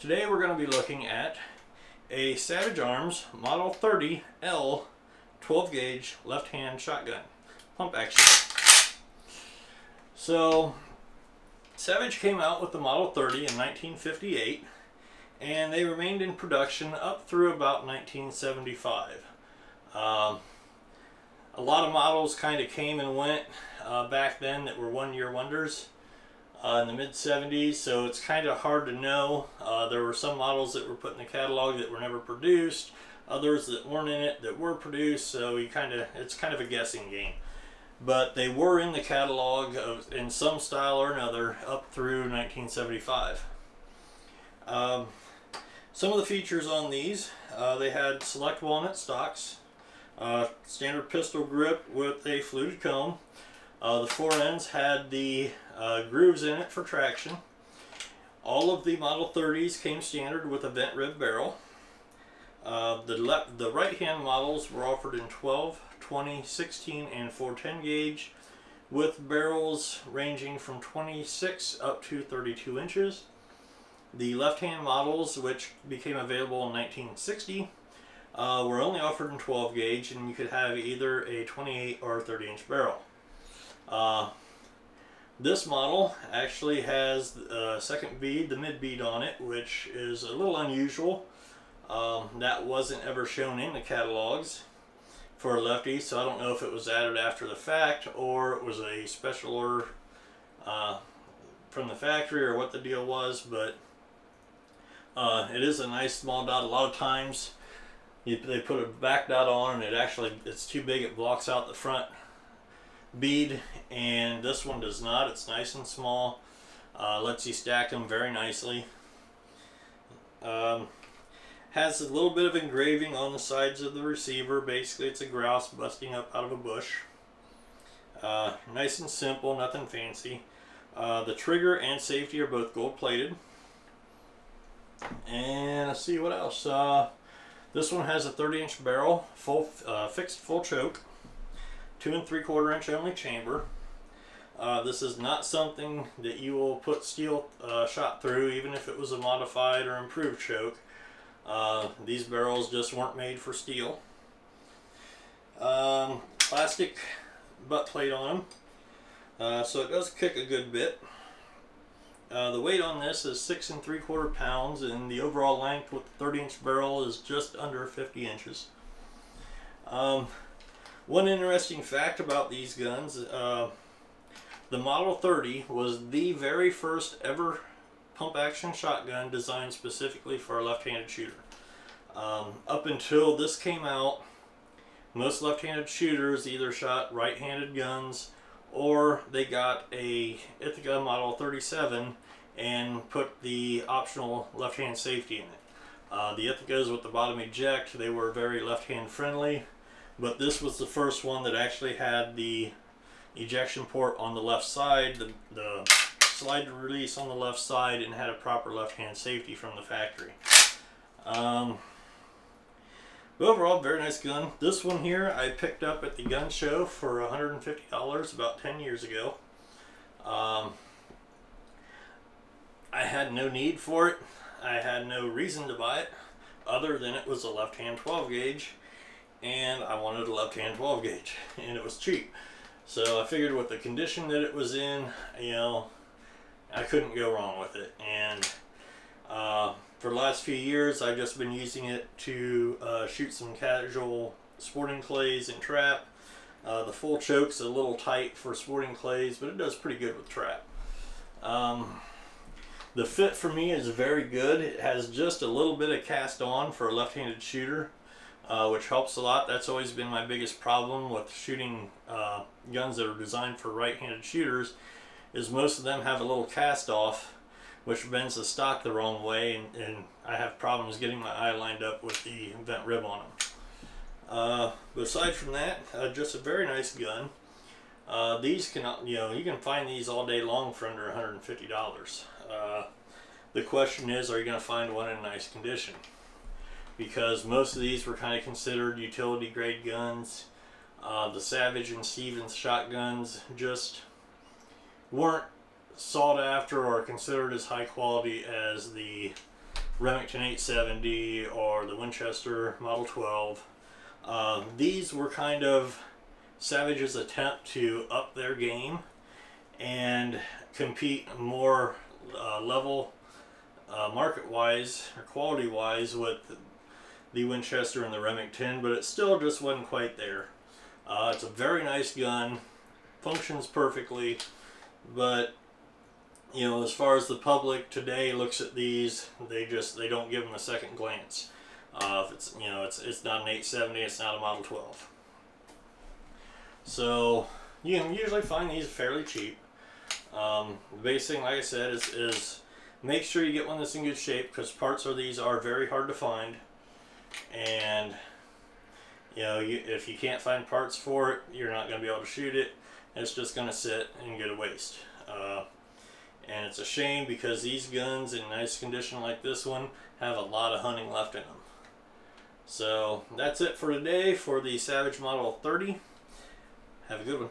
Today we're going to be looking at a Savage Arms Model 30L 12 gauge left hand shotgun pump action. So Savage came out with the Model 30 in 1958 and they remained in production up through about 1975. A lot of models kind of came and went back then that were one-year wonders. In the mid-70s, so it's kind of hard to know. There were some models that were put in the catalog that were never produced, others that weren't in it that were produced, so it's kind of a guessing game. But they were in the catalog in some style or another up through 1975. Some of the features on these, they had select walnut stocks, standard pistol grip with a fluted comb. The fore ends had the grooves in it for traction. All of the Model 30s came standard with a vent rib barrel. The right hand models were offered in 12, 20, 16, and 410 gauge with barrels ranging from 26 up to 32 inches. The left hand models, which became available in 1960, were only offered in 12 gauge, and you could have either a 28 or 30 inch barrel. This model actually has the second bead, the mid bead on it, which is a little unusual. That wasn't ever shown in the catalogs for a lefty, so I don't know if it was added after the fact or it was a special order from the factory or what the deal was, but it is a nice small dot. A lot of times they put a back dot on and it's too big, it blocks out the front bead, and this one does not. It's nice and small, lets you stack them very nicely. Has a little bit of engraving on the sides of the receiver. Basically it's a grouse busting up out of a bush. Nice and simple, nothing fancy. The trigger and safety are both gold plated. And let's see what else. This one has a 30-inch barrel, fixed full choke, 2 3/4 inch only chamber. This is not something that you will put steel shot through, even if it was a modified or improved choke. These barrels just weren't made for steel. Plastic butt plate on them, so it does kick a good bit. The weight on this is 6 3/4 pounds, and the overall length with the 30-inch barrel is just under 50 inches. One interesting fact about these guns, the Model 30 was the very first ever pump action shotgun designed specifically for a left-handed shooter. Up until this came out, most left-handed shooters either shot right-handed guns or they got a Ithaca Model 37 and put the optional left-hand safety in it. The Ithacas with the bottom eject, they were very left-hand friendly, but this was the first one that actually had the ejection port on the left side, the slide to release on the left side, and had a proper left-hand safety from the factory. But overall, very nice gun. This one here I picked up at the gun show for $150 about 10 years ago. I had no need for it. I had no reason to buy it other than it was a left-hand 12 gauge and I wanted a left-hand 12 gauge and it was cheap. So I figured with the condition that it was in, I couldn't go wrong with it. And for the last few years I've just been using it to shoot some casual sporting clays and trap. The full choke's a little tight for sporting clays, but it does pretty good with trap. The fit for me is very good. It has just a little bit of cast on for a left-handed shooter, which helps a lot. That's always been my biggest problem with shooting guns that are designed for right-handed shooters, is most of them have a little cast off, which bends the stock the wrong way, and I have problems getting my eye lined up with the vent rib on them. But aside from that, just a very nice gun. These can, you can find these all day long for under $150. The question is, are you going to find one in nice condition? Because most of these were kind of considered utility grade guns. The Savage and Stevens shotguns just weren't sought after or considered as high quality as the Remington 870 or the Winchester Model 12. These were kind of Savage's attempt to up their game and compete more level market-wise or quality-wise with the Winchester and the Remington, but it still just wasn't quite there. It's a very nice gun, functions perfectly, but you know, as far as the public today looks at these, they don't give them a second glance. If it's, you know, it's not an 870, it's not a Model 12. So you can usually find these fairly cheap. The biggest thing, like I said, is make sure you get one that's in good shape, because parts of these are very hard to find, and you know, if you can't find parts for it, you're not going to be able to shoot it. It's just going to sit and get a waste. And it's a shame, because these guns in nice condition like this one have a lot of hunting left in them. So that's it for today for the Savage Model 30. Have a good one.